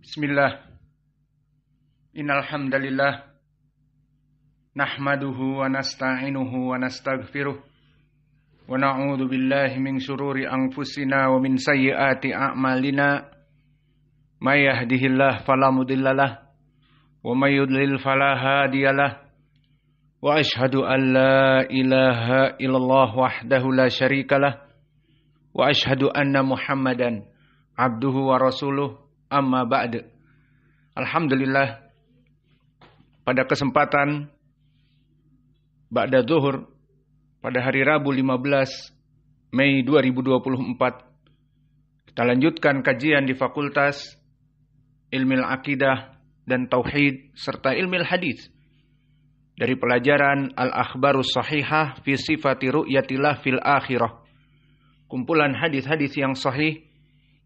Bismillah. Innal hamdalillah nahmaduhu wa nasta'inuhu wa nastaghfiruh wa na'udzu billahi min syururi anfusina wa min sayyiati a'malina. May yahdihillahu fala mudhillalah wa may yudlil fala hadiyalah. Wa asyhadu an la ilaha illallah wahdahu la syarikalah wa asyhadu anna Muhammadan abduhu wa rasuluh. Amma ba'd. Alhamdulillah, pada kesempatan ba'da zuhur pada hari Rabu 15 Mei 2024 kita lanjutkan kajian di Fakultas Ilmu Aqidah dan Tauhid serta Ilmu Hadis dari pelajaran Al-Akhbarus Sahihah fi Sifati Ru'yatillah fil Akhirah, kumpulan hadis-hadis yang sahih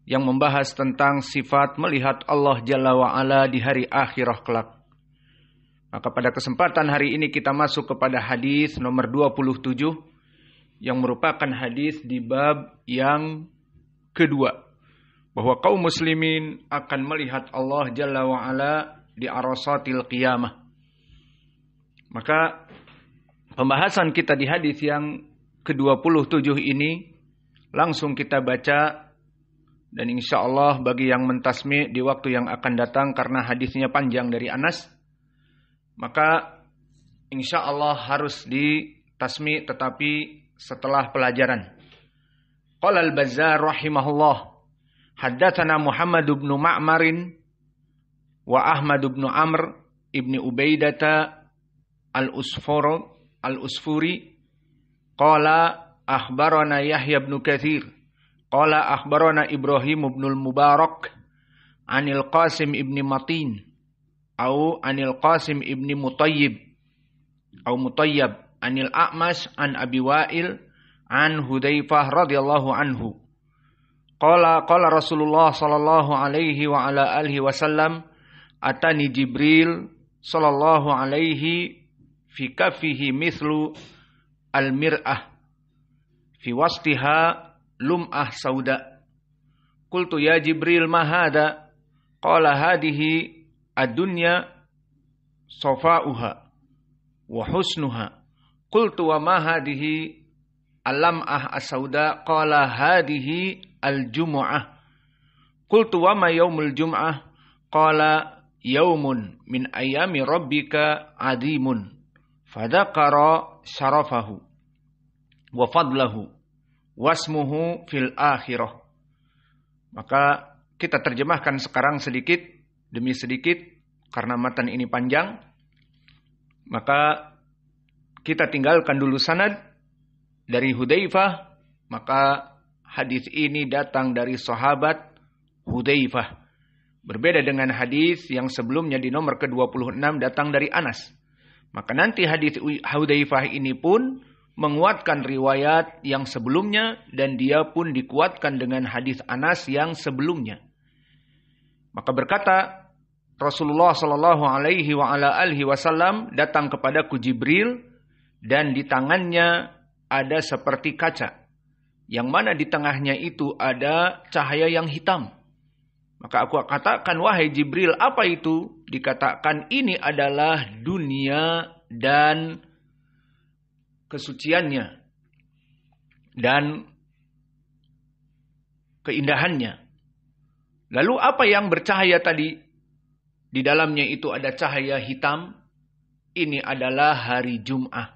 yang membahas tentang sifat melihat Allah Jalla wa'ala di hari akhirah kelak. Maka pada kesempatan hari ini kita masuk kepada hadis nomor 27 yang merupakan hadis di bab yang kedua, bahwa kaum muslimin akan melihat Allah Jalla wa'ala di arasatil qiyamah. Maka pembahasan kita di hadis yang ke-27 ini langsung kita baca. Dan insya Allah bagi yang mentasmi di waktu yang akan datang karena hadisnya panjang dari Anas, maka insya Allah harus ditasmi tetapi setelah pelajaran. Qala al-Bazzar rahimahullah, haddatsana Muhammad bin Ma'mar wa Ahmad bin Amr ibn Ubaidah al-Usfuri qala akhbarana Yahya bin Katsir qala akhbarana Ibrahim bin al-Mubarak anil Qasim ibn Matin au anil Qasim ibn Mutayyib anil A'mash an Abi Wa'il an Hudzaifah radhiyallahu anhu qala Rasulullah sallallahu alaihi wa ala alihi wasallam atani Jibril sallallahu alaihi fi kaffihi mithlu al-mir'ah fi wastiha lum'ah sauda. Qultu ya Jibril ma hada? Qala hadihi ad-dunya safa'uha wa husnuha. Qultu wa ma hadihi al-lam'ah as-sauda? Qala hadihi al-jumu'ah. Qultu wa ma yaumul jum'ah? Qala yaumun min ayami rabbika adimun. Fadzakara syarafahu wa fadlahu wasmuhu fil akhirah. Maka kita terjemahkan sekarang sedikit demi sedikit karena matan ini panjang. Maka kita tinggalkan dulu sanad dari Hudzaifah. Maka hadis ini datang dari sahabat Hudzaifah. Berbeda dengan hadis yang sebelumnya di nomor ke-26 datang dari Anas. Maka nanti hadis Hudzaifah ini pun menguatkan riwayat yang sebelumnya dan dia pun dikuatkan dengan hadis Anas yang sebelumnya. Maka berkata Rasulullah sallallahu alaihi wa ala alihi wasallam, datang kepadaku Jibril dan di tangannya ada seperti kaca, yang mana di tengahnya itu ada cahaya yang hitam. Maka aku katakan, wahai Jibril, apa itu? Dikatakan ini adalah dunia dan kesuciannya dan keindahannya. Lalu apa yang bercahaya tadi? Di dalamnya itu ada cahaya hitam. Ini adalah hari Jum'ah.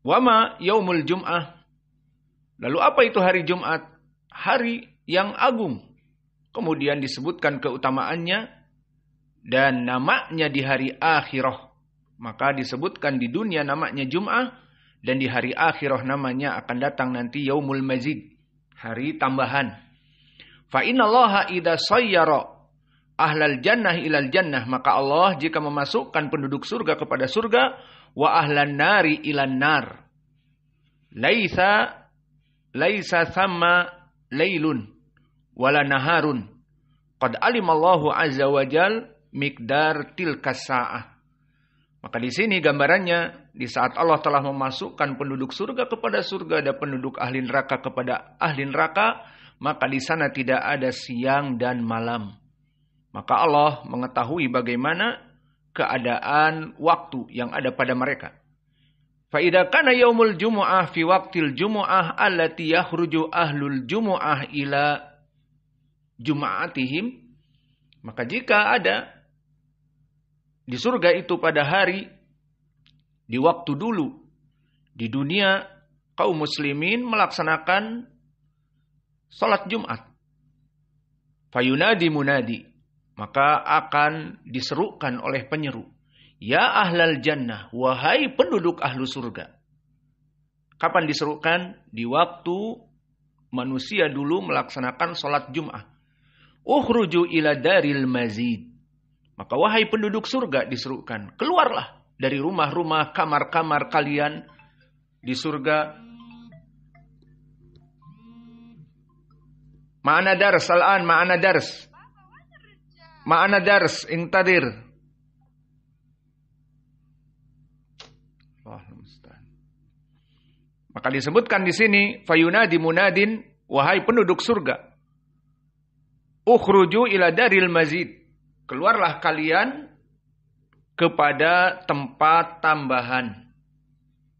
Wama yaumul Jum'ah. Lalu apa itu hari Jumat? Hari yang agung. Kemudian disebutkan keutamaannya dan namanya di hari akhirah. Maka disebutkan di dunia namanya Jum'ah dan di hari akhirah namanya akan datang nanti Yaumul Mazid, hari tambahan. Fa innallaha idza sayyara ahlal jannah ilal jannah, maka Allah jika memasukkan penduduk surga kepada surga, wa ahlan nari ilan nar. Laisa thamma lailun wala naharun. Qad alimallahu azza wa jal miqdar tilka sa'ah. Maka di sini gambarannya, di saat Allah telah memasukkan penduduk surga kepada surga dan penduduk ahli neraka kepada ahli neraka, maka di sana tidak ada siang dan malam. Maka Allah mengetahui bagaimana keadaan waktu yang ada pada mereka. Fa idza kana yaumul jumu'ah fi waqtil jumu'ah allati yakhruju ahlul jumu'ah ila jum'atihim, maka jika ada di surga itu pada hari, di waktu dulu, di dunia kaum muslimin melaksanakan salat Jumat. Fayunadi munadi, maka akan diserukan oleh penyeru. Ya ahlal jannah, wahai penduduk ahlu surga. Kapan diserukan? Di waktu manusia dulu melaksanakan salat Jumat. Ukhruju ila daril mazid. Maka wahai penduduk surga diserukan, keluarlah dari rumah-rumah, kamar-kamar kalian di surga. Ma'ana dars al-an, ma'ana dars. Ma'ana dars, intadir. Maka disebutkan di sini, fayunadi munadin, wahai penduduk surga. Ukhruju ila daril mazid. Keluarlah kalian kepada tempat tambahan.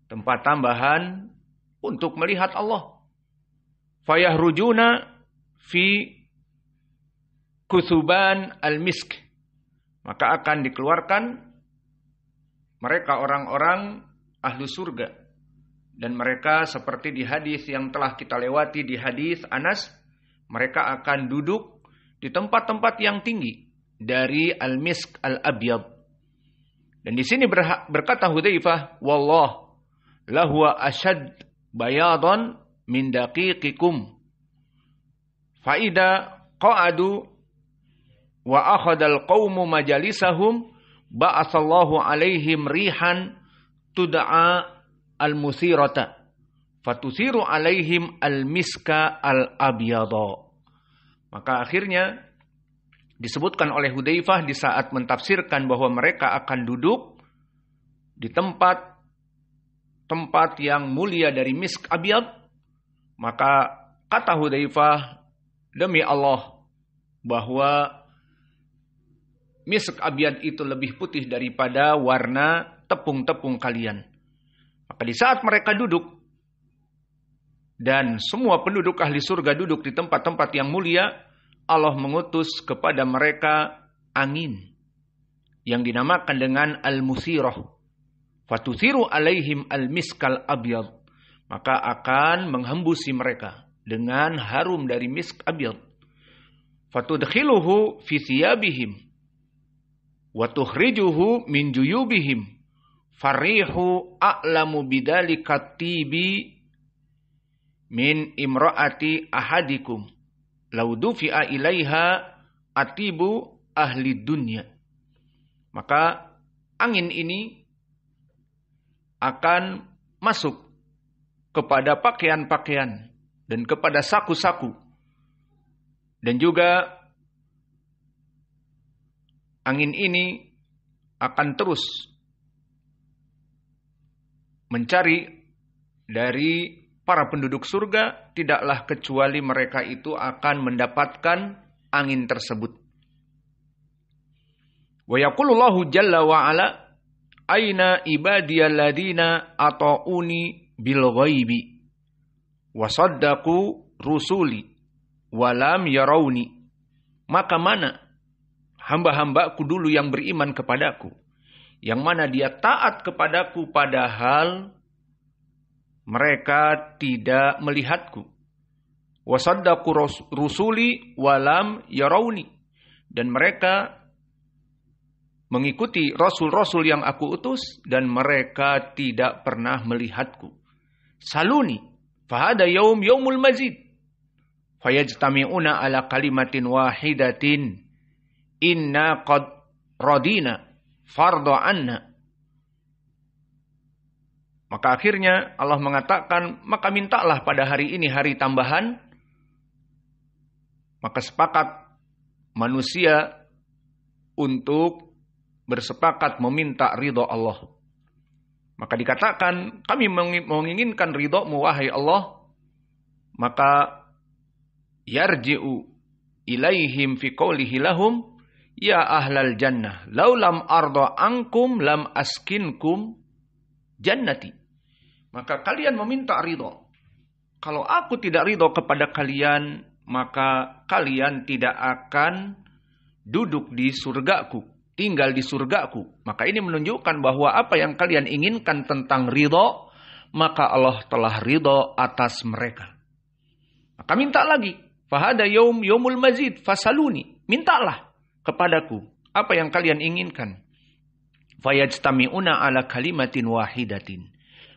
Tempat tambahan untuk melihat Allah. Fayahrujuna fi kusuban al-misk. Maka akan dikeluarkan mereka orang-orang ahlu surga. Dan mereka seperti di hadis yang telah kita lewati, di hadis Anas, mereka akan duduk di tempat-tempat yang tinggi dari al-misk al-abyad. Dan di sini berkata Hudzaifah, wallah lahuwa ashad bayadan min daqiqikum. Faida qa'adu wa akhadal qawmu majalisahum ba'atsallahu alaihim rihan tud'a al-musirata fatusiru alaihim al-miska al-abyada. Maka akhirnya disebutkan oleh Hudzaifah di saat mentafsirkan bahwa mereka akan duduk di tempat yang mulia dari misk abyad. Maka kata Hudzaifah, demi Allah bahwa misk abyad itu lebih putih daripada warna tepung-tepung kalian. Maka di saat mereka duduk, dan semua penduduk ahli surga duduk di tempat-tempat yang mulia, Allah mengutus kepada mereka angin yang dinamakan dengan al-musirah. Fatusiru alaihim al-miskal abyad. Maka akan menghembusi mereka dengan harum dari misk abyad. Fatudkhiluhu fi thiyabihim wa tukhrijuhu min juyubihim. Farihu a'lamu bidzalika tibi min imra'ati ahadikum law dufi'a ilaiha atibu ahli dunya. Maka angin ini akan masuk kepada pakaian-pakaian dan kepada saku-saku. Dan juga angin ini akan terus mencari dari para penduduk surga, tidaklah kecuali mereka itu akan mendapatkan angin tersebut. Wa yaqulullahu jalla wa ala, aina ibadiyalladina ata'uni bil ghaibi wa saddaqu rusuli wa lam yarawni. Maka mana hamba-hambaku dulu yang beriman kepadaku, yang mana dia taat kepadaku padahal mereka tidak melihatku. Wasaddaqu rusuli walam yarawni. Dan mereka mengikuti rasul-rasul yang aku utus dan mereka tidak pernah melihatku. Saluni fahada yaumul mazid. Fayajtami'una ala kalimatin wahidatin. Inna qad radina fardu anna. Maka akhirnya Allah mengatakan, maka mintalah pada hari ini hari tambahan. Maka sepakat manusia untuk bersepakat meminta ridho Allah. Maka dikatakan, kami menginginkan ridho-Mu wahai Allah. Maka yarji'u ilaihim fi qawlihi lahum ya ahlal jannah, lau lam arda ankum lam askinkum jannati. Maka kalian meminta ridho. Kalau aku tidak ridho kepada kalian, maka kalian tidak akan duduk di surgaku, tinggal di surgaku. Maka ini menunjukkan bahwa apa yang kalian inginkan tentang ridho, maka Allah telah ridho atas mereka. Maka minta lagi. Fahada yaumul mazid fasaluni. Mintalah kepadaku apa yang kalian inginkan. Fayajtami'una ala kalimatin wahidatin.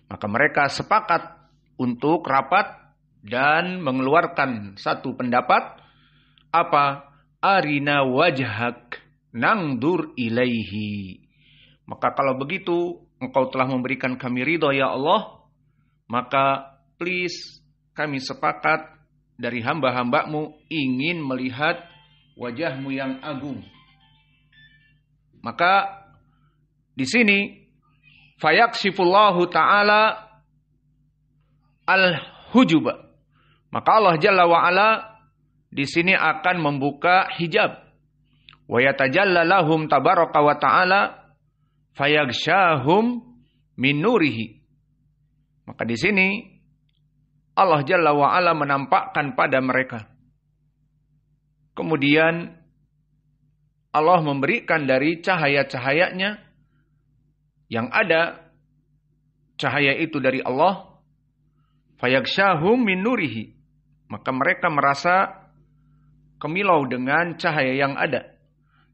Maka mereka sepakat untuk rapat dan mengeluarkan satu pendapat. Apa? Arina wajhak nangdur ilaihi. Maka kalau begitu engkau telah memberikan kami ridho ya Allah, maka please kami sepakat dari hamba-hambamu ingin melihat wajahmu yang agung. Maka di sini fayaksifullahu ta'ala al-hujuba. Maka Allah Jalla wa Ala di sini akan membuka hijab. Wa yatajalla lahum tabaraka wa ta'ala fayaghshahum min nurihi. Maka di sini Allah Jalla wa Ala menampakkan pada mereka. Kemudian Allah memberikan dari cahaya-cahayanya yang ada, cahaya itu dari Allah. Fayaghshahum min nurihi. Maka mereka merasa kemilau dengan cahaya yang ada.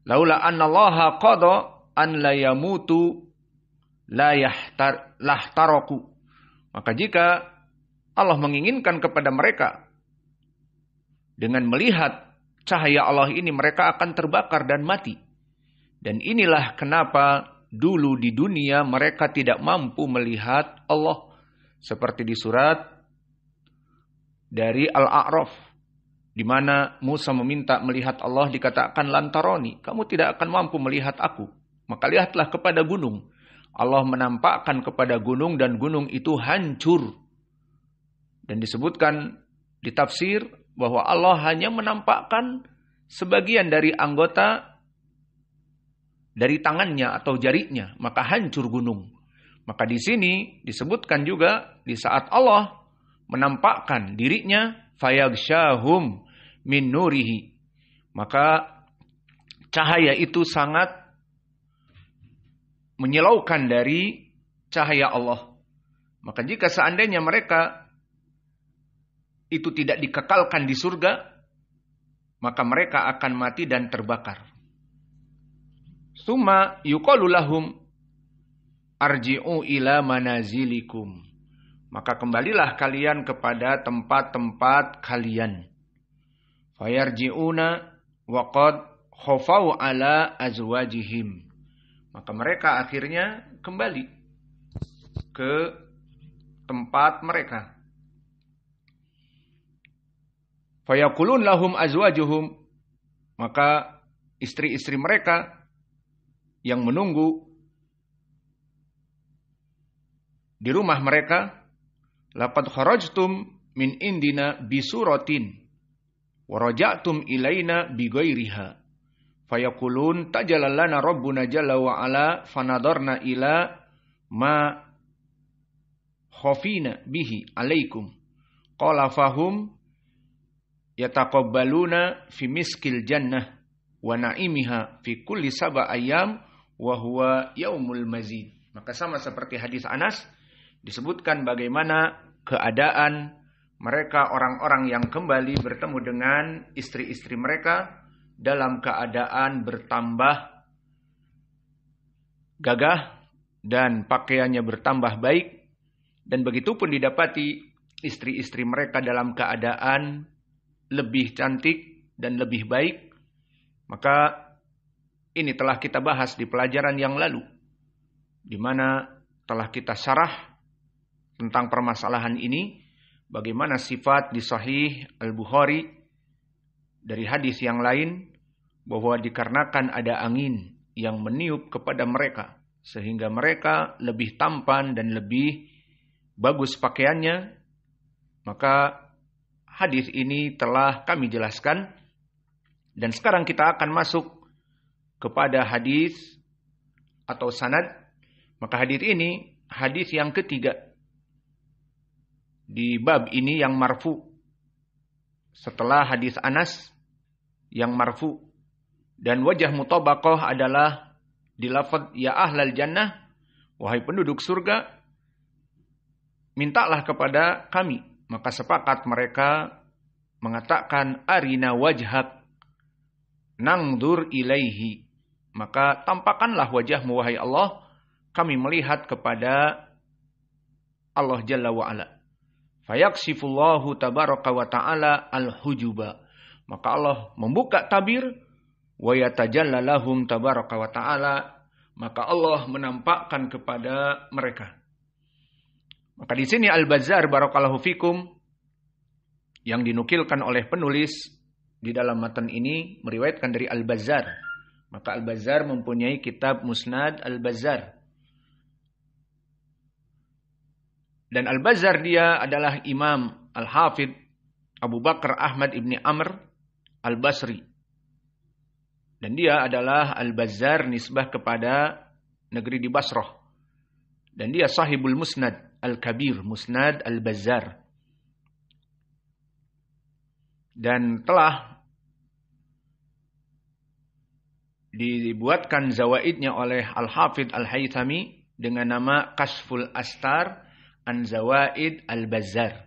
Laula annallaha qada an la yamutu lahtaraku. Maka jika Allah menginginkan kepada mereka dengan melihat cahaya Allah ini, mereka akan terbakar dan mati. Dan inilah kenapa dulu di dunia mereka tidak mampu melihat Allah. Seperti di surat dari Al-A'raf, di mana Musa meminta melihat Allah, dikatakan lantaroni, kamu tidak akan mampu melihat aku. Maka lihatlah kepada gunung. Allah menampakkan kepada gunung dan gunung itu hancur. Dan disebutkan di tafsir bahwa Allah hanya menampakkan sebagian dari anggota dari tangannya atau jarinya, maka hancur gunung. Maka di sini disebutkan juga di saat Allah menampakkan dirinya, fayaghshahum min nurihi. Maka cahaya itu sangat menyilaukan dari cahaya Allah. Maka jika seandainya mereka itu tidak dikekalkan di surga, maka mereka akan mati dan terbakar. Summa yuqalu lahum arji'u ila manazilikum. Maka kembalilah kalian kepada tempat-tempat kalian. Fayarji'una wa qad khafau ala azwajihim. Maka mereka akhirnya kembali ke tempat mereka. Fayaqulun lahum azwajuhum. Maka istri-istri mereka yang menunggu di rumah mereka, laqad kharajtum min indina bisuratin wa raja'tum ilaina bighairiha. Fayaqulun tajallalana rabbuna jalla wa ala fanadarna ila ma khafina bihi alaikum. Qala fahum yataqabbaluna fi miskil jannah wa na'imiha fi kulli sab'a ayyam wa huwa yaumul mazid. Maka sama seperti hadis Anas disebutkan bagaimana keadaan mereka orang-orang yang kembali bertemu dengan istri-istri mereka dalam keadaan bertambah gagah dan pakaiannya bertambah baik, dan begitupun didapati istri-istri mereka dalam keadaan lebih cantik dan lebih baik. Maka ini telah kita bahas di pelajaran yang lalu, di mana telah kita syarah tentang permasalahan ini, bagaimana sifat di Sahih Al-Bukhari dari hadis yang lain, bahwa dikarenakan ada angin yang meniup kepada mereka, sehingga mereka lebih tampan dan lebih bagus pakaiannya. Maka hadis ini telah kami jelaskan, dan sekarang kita akan masuk kepada hadis atau sanad, maka hadis ini hadis yang ketiga di bab ini yang marfu, setelah hadis Anas yang marfu. Dan wajah mutabaqah adalah di lafaz ya ahlal jannah, wahai penduduk surga, mintalah kepada kami. Maka sepakat mereka mengatakan arina wajhak nangdur ilaihi. Maka tampakkanlah wajahmu wahai Allah, kami melihat kepada Allah Jalla wa'ala. Fayaksifullahu tabaraka wa ta'ala al-hujuba. Maka Allah membuka tabir, wa yatajalla lahum tabaraka wa ta'ala. Maka Allah menampakkan kepada mereka. Maka di sini Al-Bazzar barakallahu fikum yang dinukilkan oleh penulis di dalam matan ini meriwayatkan dari Al-Bazzar. Maka Al-Bazzar mempunyai kitab Musnad Al-Bazzar. Dan Al-Bazzar dia adalah Imam Al-Hafidh Abu Bakar Ahmad ibni Amr Al-Basri. Dan dia adalah Al-Bazzar nisbah kepada negeri di Basrah. Dan dia sahibul Musnad Al-Kabir, Musnad Al-Bazzar. Dan telah dibuatkan zawaidnya oleh Al-Hafidh Al-Haythami dengan nama Kashful Astar an Zawaid Al-Bazzar.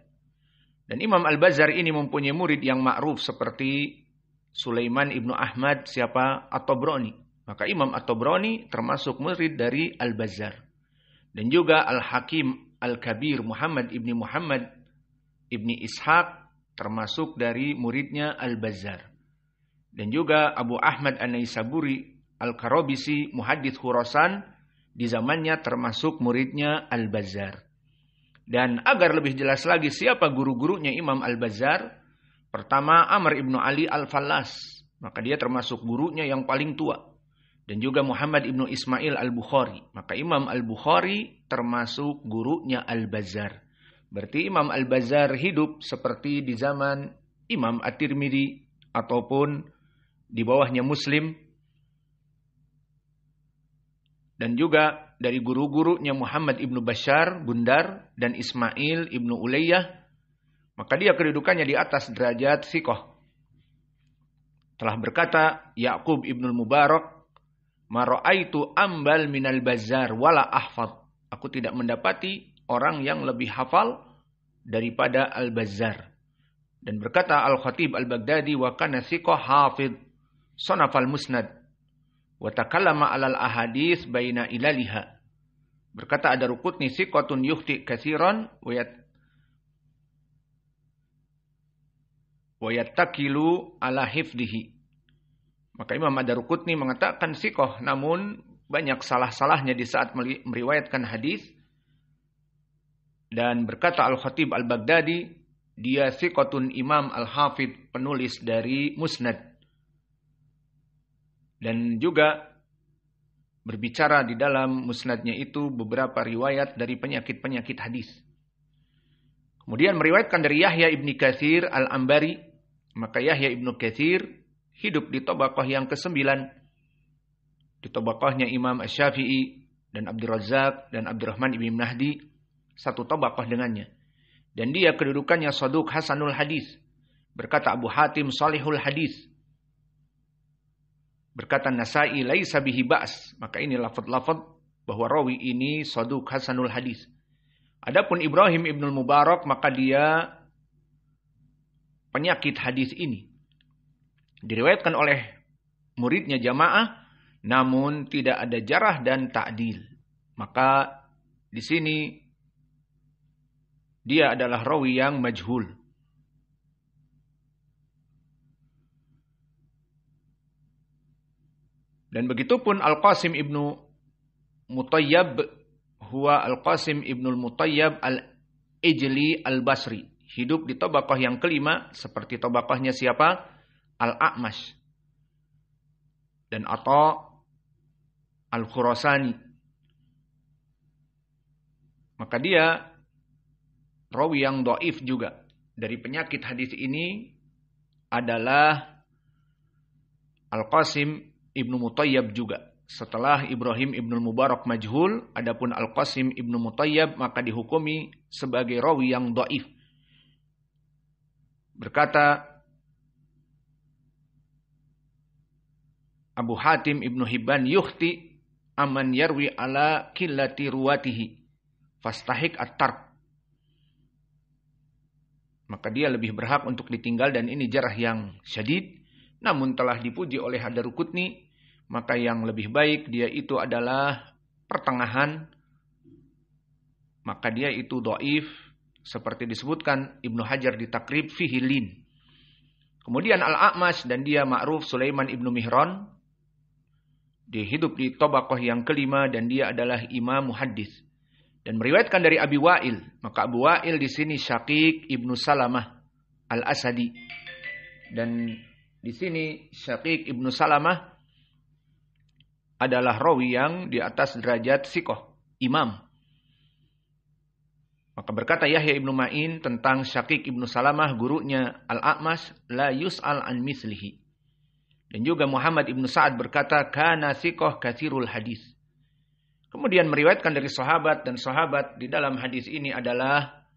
Dan Imam Al-Bazzar ini mempunyai murid yang ma'ruf seperti Sulaiman ibnu Ahmad siapa At-Tabrani. Maka Imam At-Tabrani termasuk murid dari Al-Bazzar. Dan juga Al-Hakim Al-Kabir Muhammad ibni Ishaq termasuk dari muridnya Al-Bazzar. Dan juga Abu Ahmad An-Naisaburi Al-Karabisi muhaddits Khurasan di zamannya termasuk muridnya Al-Bazzar. Dan agar lebih jelas lagi siapa guru-gurunya Imam Al-Bazzar, pertama Amr ibnu Ali Al-Fallas, maka dia termasuk gurunya yang paling tua. Dan juga Muhammad ibnu Ismail Al-Bukhari, maka Imam Al-Bukhari termasuk gurunya Al-Bazzar. Berarti Imam Al-Bazzar hidup seperti di zaman Imam At-Tirmidzi ataupun di bawahnya Muslim. Dan juga dari guru-gurunya Muhammad ibnu Bashar, Bundar, dan Ismail ibnu Ulayyah. Maka dia kedudukannya di atas derajat thiqah. Telah berkata Ya'qub ibnu Mubarak, ma ra'aitu ambal minal Bazzar wala ahfad. Aku tidak mendapati orang yang lebih hafal daripada Al-Bazzar. Dan berkata Al-Khatib Al-Baghdadi, wa kana thiqah hafidh sanafal musnad wa takallama alal ahadits baina ilaliha. Berkata Ad-Darqutni thiqatun yukhti katsiran wa yattakilu ala hifdhihi. Maka Imam Ad-Darqutni mengatakan thiqah namun banyak salah-salahnya di saat meriwayatkan hadis. Dan berkata Al-Khatib Al-Baghdadi, dia thiqatun Imam Al-Hafidh penulis dari Musnad. Dan juga berbicara di dalam musnadnya itu beberapa riwayat dari penyakit-penyakit hadis. Kemudian meriwayatkan dari Yahya ibni Katsir Al-Ambari. Maka Yahya ibnu Katsir hidup di tabaqah yang ke-9. Di tabaqahnya Imam Asy-Syafi'i dan Abdul Razzaq dan Abdurrahman ibn Mahdi. Satu tabaqah dengannya. Dan dia kedudukannya saduq hasanul hadis. Berkata Abu Hatim salihul hadis. Berkata Nasai laisa bihi ba's. Maka ini lafaz-lafaz bahwa rawi ini saduq hasanul hadis. Adapun Ibrahim ibnul Mubarak maka dia penyakit hadis ini. Diriwayatkan oleh muridnya jamaah namun tidak ada jarah dan ta'dil. Maka di sini dia adalah rawi yang majhul. Dan begitupun Al-Qasim ibnu Mutayyab, huwa Al-Qasim ibnul Mutayyab Al-Ijli Al-Basri. Hidup di tabaqah yang kelima, seperti tabaqahnya siapa? Al-A'mash. Dan Atha Al-Khurasani. Maka dia rawi yang dhaif juga. Dari penyakit hadis ini adalah Al-Qasim ibnu Mutayyab juga. Setelah Ibrahim ibnu Mubarak majhul, adapun Al-Qasim ibnu Mutayyab maka dihukumi sebagai rawi yang dhaif. Berkata Abu Hatim ibnu Hibban, yukhti aman yarwi ala qillati ruwatihi fastahik at-tark. Maka dia lebih berhak untuk ditinggal, dan ini jarah yang syadid. Namun telah dipuji oleh Ad-Darqutni, maka yang lebih baik dia itu adalah pertengahan. Maka dia itu dhaif, seperti disebutkan Ibnu Hajar di Taqrib fihi lin. Kemudian Al-A'mash, dan dia ma'ruf Sulaiman ibnu Mihran. Dia hidup di tabaqah yang kelima, dan dia adalah imam muhaddis. Dan meriwayatkan dari Abi Wa'il. Maka Abu Wa'il di sini Syaqiq ibnu Salamah Al-Asadi. Dan di sini Syaqiq ibnu Salamah adalah rawi yang di atas derajat siqah, imam. Maka berkata Yahya ibnu Ma'in tentang Syaqiq ibnu Salamah, gurunya Al-A'mash, la yus'al an mislihi. Dan juga Muhammad ibnu Sa'ad berkata, kana siqah katsirul hadis. Kemudian meriwayatkan dari sahabat, dan sahabat di dalam hadis ini adalah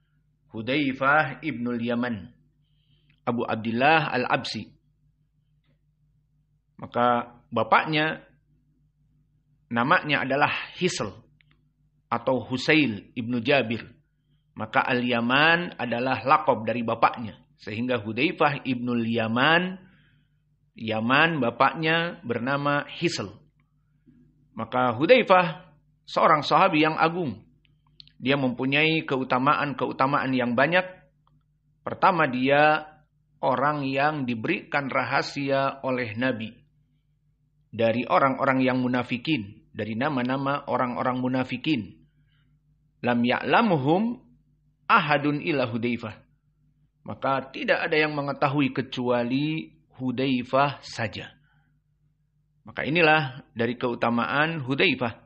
Hudzaifah ibnul Yaman, Abu Abdullah Al-Absi. Maka bapaknya namanya adalah Hisl atau Husail ibnu Jabir. Maka Al-Yaman adalah laqab dari bapaknya. Sehingga Hudzaifah ibnul Yaman, Yaman bapaknya bernama Hisl. Maka Hudzaifah seorang sahabi yang agung. Dia mempunyai keutamaan-keutamaan yang banyak. Pertama, dia orang yang diberikan rahasia oleh Nabi dari orang-orang yang munafikin, dari nama-nama orang-orang munafikin. Lam ya'lamuhum ahadun illa Hudzaifah. Maka tidak ada yang mengetahui kecuali Hudzaifah saja. Maka inilah dari keutamaan Hudzaifah.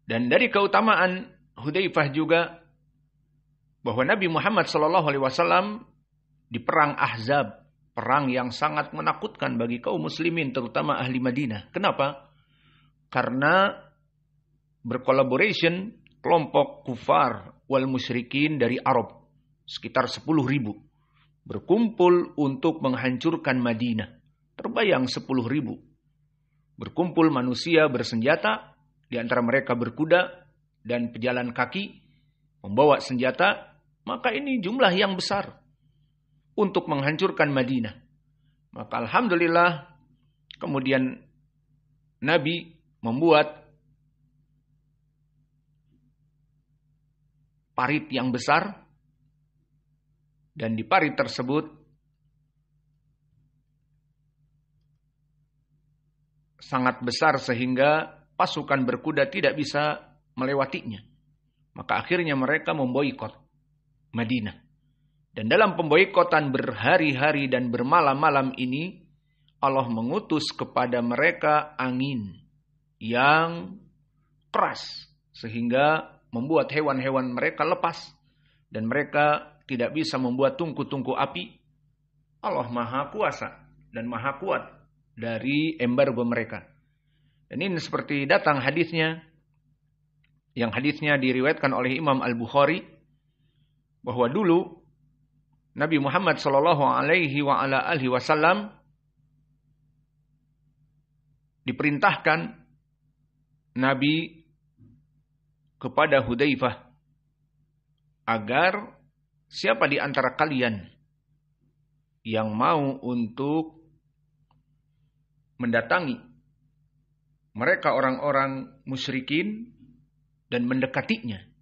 Dan dari keutamaan Hudzaifah juga bahwa Nabi Muhammad SAW di perang Ahzab, perang yang sangat menakutkan bagi kaum muslimin, terutama ahli Madinah. Kenapa? Karena berkolaborasi kelompok kufar wal musyrikin dari Arab, sekitar 10.000, berkumpul untuk menghancurkan Madinah. Terbayang 10.000. Berkumpul manusia bersenjata, di antara mereka berkuda dan pejalan kaki, membawa senjata. Maka ini jumlah yang besar untuk menghancurkan Madinah. Maka alhamdulillah kemudian Nabi membuat parit yang besar, dan di parit tersebut sangat besar sehingga pasukan berkuda tidak bisa melewatinya. Maka akhirnya mereka memboikot Madinah. Dan dalam pemboikotan berhari-hari dan bermalam-malam ini, Allah mengutus kepada mereka angin yang keras, sehingga membuat hewan-hewan mereka lepas. Dan mereka tidak bisa membuat tungku-tungku api. Allah Maha Kuasa dan Maha Kuat dari embargo mereka. Dan ini seperti datang hadisnya, yang hadisnya diriwayatkan oleh Imam Al-Bukhari, bahwa dulu Nabi Muhammad SAW diperintahkan Nabi kepada Hudzaifah agar siapa di antara kalian yang mau untuk mendatangi mereka orang-orang musyrikin dan mendekatinya,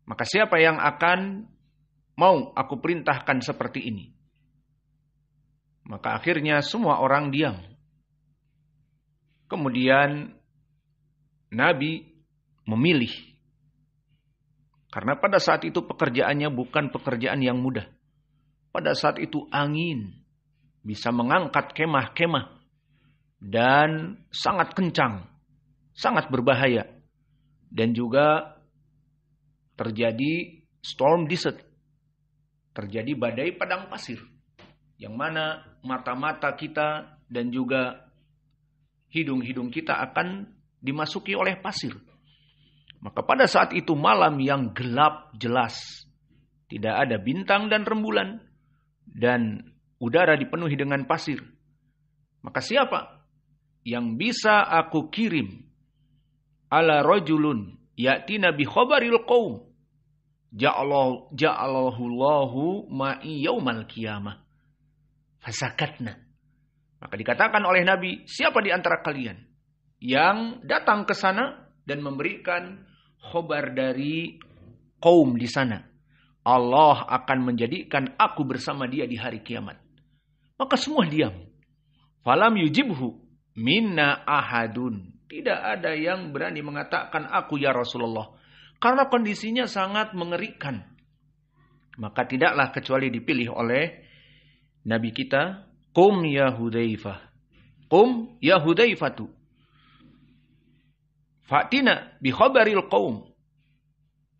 maka siapa yang akan mau aku perintahkan seperti ini? Maka akhirnya semua orang diam. Kemudian Nabi memilih. Karena pada saat itu pekerjaannya bukan pekerjaan yang mudah. Pada saat itu angin bisa mengangkat kemah-kemah dan sangat kencang, sangat berbahaya. Dan juga terjadi storm desert, terjadi badai padang pasir. Yang mana mata-mata kita dan juga hidung-hidung kita akan dimasuki oleh pasir. Maka pada saat itu malam yang gelap jelas. Tidak ada bintang dan rembulan. Dan udara dipenuhi dengan pasir. Maka siapa yang bisa aku kirim ala rajulun ya'tina bi khabaril qaum ja'alahu Allahu ma'i yaumal qiyamah fasakatna. Maka dikatakan oleh Nabi, siapa di antara kalian yang datang ke sana dan memberikan khabar dari kaum di sana, Allah akan menjadikan aku bersama dia di hari kiamat. Maka semua diam. Falam yujibhu minna ahadun. Tidak ada yang berani mengatakan aku ya Rasulullah. Karena kondisinya sangat mengerikan. Maka tidaklah kecuali dipilih oleh Nabi kita. Qum ya Hudzaifah. Qum ya Hudzaifatu. Fa'tina bi khabaril qaum.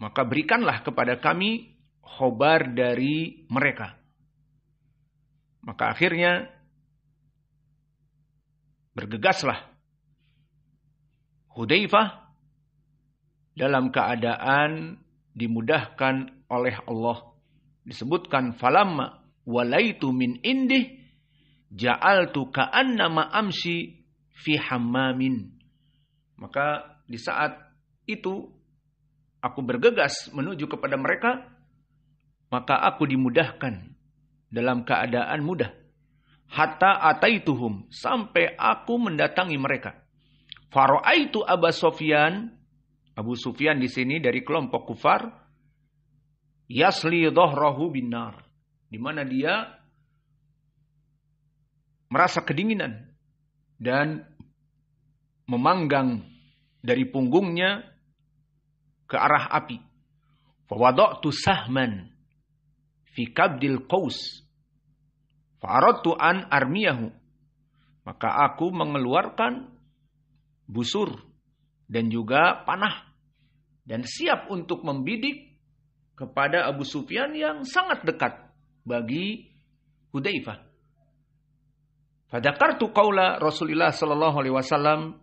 Maka berikanlah kepada kami khabar dari mereka. Maka akhirnya bergegaslah Hudzaifah dalam keadaan dimudahkan oleh Allah. Disebutkan falamma walaitu min indih ja'altu ka'annama amsi fi hammamin. Maka di saat itu aku bergegas menuju kepada mereka, maka aku dimudahkan dalam keadaan mudah. Hatta ataituhum, sampai aku mendatangi mereka. Fara'aitu Abu Sufyan, Abu Sufyan di sini dari kelompok kufar, yasli dhahrahu binar, di mana dia merasa kedinginan dan memanggang dari punggungnya ke arah api. Fawada'tu sahman fi kabdil qaus fa'aradtu an armiyahu. Maka aku mengeluarkan busur dan juga panah dan siap untuk membidik kepada Abu Sufyan yang sangat dekat bagi Hudzaifah. Fadzakartu qaula Rasulullah sallallahu alaihi wasallam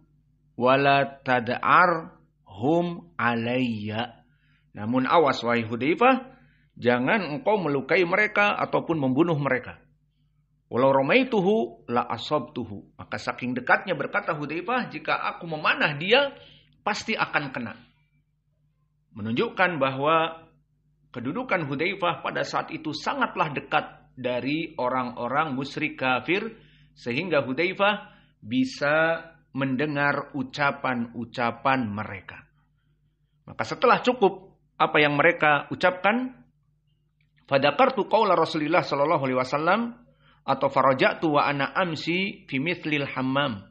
wala tad'ar hum alayya. Namun awas wahai Hudzaifah, jangan engkau melukai mereka ataupun membunuh mereka. Walau ramaituhu la asabtuhu. Maka saking dekatnya berkata Hudzaifah, jika aku memanah dia pasti akan kena. Menunjukkan bahwa kedudukan Hudzaifah pada saat itu sangatlah dekat dari orang-orang musyrik kafir, sehingga Hudzaifah bisa mendengar ucapan-ucapan mereka. Maka setelah cukup apa yang mereka ucapkan, fadzakartu qaula Rasulillah sallallahu alaihi wasallam atau farajatu wa ana amsi fi mithlil hammam.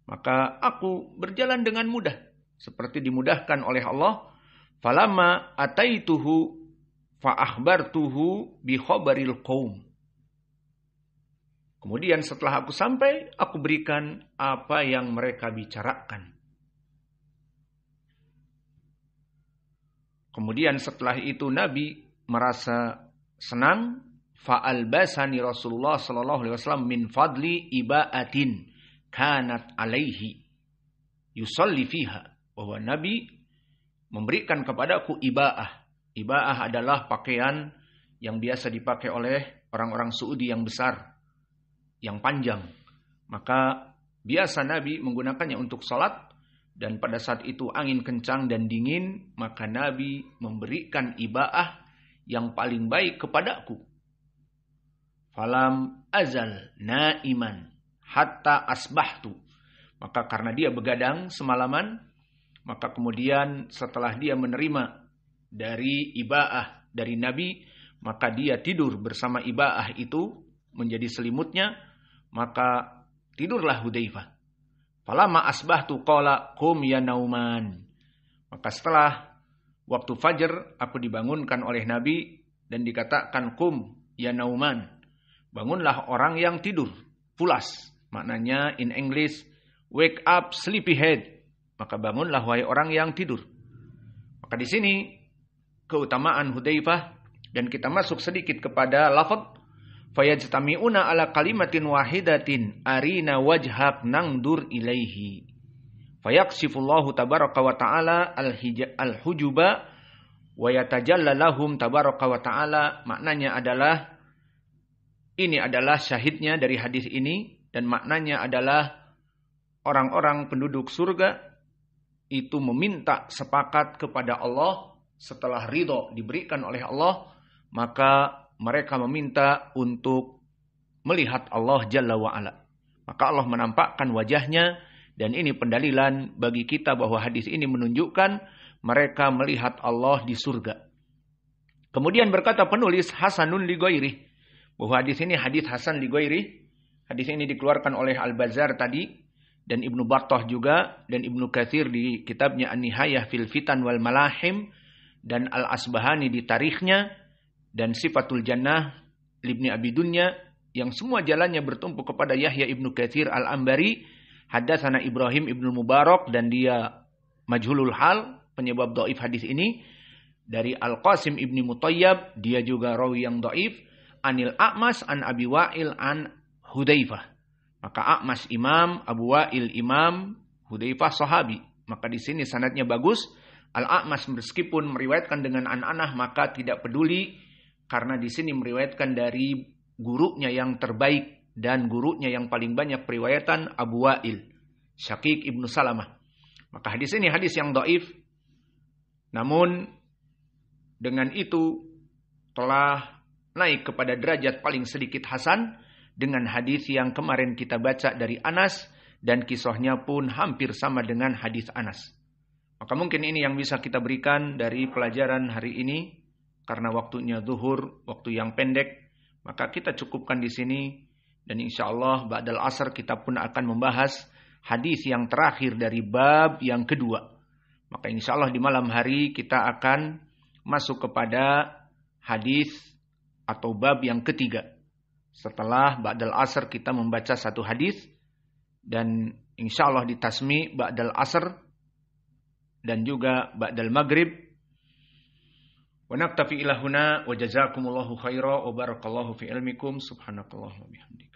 Maka aku berjalan dengan mudah seperti dimudahkan oleh Allah. Falamma ataituhu fa akhbartuhu bi khabaril qaum. Kemudian setelah aku sampai, aku berikan apa yang mereka bicarakan. Kemudian setelah itu Nabi merasa senang. Fa'albasani Rasulullah sallallahu alaihi wasallam min fadli ibaatin kanat alaihi yusalli fiha. Bahwa Nabi memberikan kepadaku ibaah. Ibaah adalah pakaian yang biasa dipakai oleh orang-orang Saudi yang besar, yang panjang. Maka biasa Nabi menggunakannya untuk salat. Dan pada saat itu angin kencang dan dingin, maka Nabi memberikan ibaah yang paling baik kepadaku. Falam azal naiman hatta asbahtu. Maka karena dia begadang semalaman, maka kemudian setelah dia menerima dari ibaah dari Nabi, maka dia tidur bersama ibaah itu menjadi selimutnya. Maka tidurlah Hudzaifah. Falamma asbahtu qala qum ya Nauman. Maka setelah waktu fajar aku dibangunkan oleh Nabi dan dikatakan qum ya Nauman. Bangunlah orang yang tidur, pulas. Maknanya in English, wake up sleepyhead. Maka bangunlah wahai orang yang tidur. Maka di sini keutamaan Hudzaifah Dan kita masuk sedikit kepada lafaz fayajtami'una ala kalimatin wahidatin arina wajhak nangdur ilaihi. Fayaksifullahu tabaraka wa ta'ala al-hujuba wa yatajalla lahum tabaraka wa ta'ala. Maknanya adalah, ini adalah syahidnya dari hadis ini, dan maknanya adalah orang-orang penduduk surga itu meminta sepakat kepada Allah setelah ridho diberikan oleh Allah, maka mereka meminta untuk melihat Allah Jalla wa'ala. Maka Allah menampakkan wajahnya, dan ini pendalilan bagi kita bahwa hadis ini menunjukkan mereka melihat Allah di surga. Kemudian berkata penulis hasanun li ghairih, bahwa hadis ini hadis hasan li ghairih. Hadis ini dikeluarkan oleh Al-Bazzar tadi, dan Ibnu Battah juga, dan Ibnu Katsir di kitabnya An-Nihayah fil Fitan wal Malahim, dan Al-Asbahani di tarikhnya, dan Sifatul Jannah Ibni Abi Dunya, yang semua jalannya bertumpu kepada Yahya Ibnu Katsir Al-Ambari. Hadatsana Ibrahim Ibnu Mubarak, dan dia majhulul hal, penyebab dhaif hadis ini. Dari Al-Qasim Ibni Mutayyab, dia juga rawi yang dhaif. Anil A'mas an Abi Wa'il an Hudzaifah. Maka A'mas imam, Abu Wa'il imam, Hudzaifah sahabi. Maka di sini sanadnya bagus. Al-A'mas meskipun meriwayatkan dengan an-anah, maka tidak peduli, karena di sini meriwayatkan dari gurunya yang terbaik dan gurunya yang paling banyak periwayatan, Abu Wa'il, Syaqiq ibnu Salamah. Maka hadis ini hadis yang dhaif. Namun dengan itu telah naik kepada derajat paling sedikit hasan dengan hadis yang kemarin kita baca dari Anas, dan kisahnya pun hampir sama dengan hadis Anas. Maka mungkin ini yang bisa kita berikan dari pelajaran hari ini, karena waktunya zuhur, waktu yang pendek, maka kita cukupkan di sini. Dan insya Allah ba'dal asar kita pun akan membahas hadis yang terakhir dari bab yang kedua. Maka insya Allah di malam hari kita akan masuk kepada hadis atau bab yang ketiga. Setelah ba'dal asar kita membaca satu hadis, dan insya Allah ditasmi ba'dal asar dan juga ba'dal maghrib. Wa naktafi ila huna wa jazakumullahu khaira wa barakallahu fi ilmikum subhanakallahu wa bihamdika.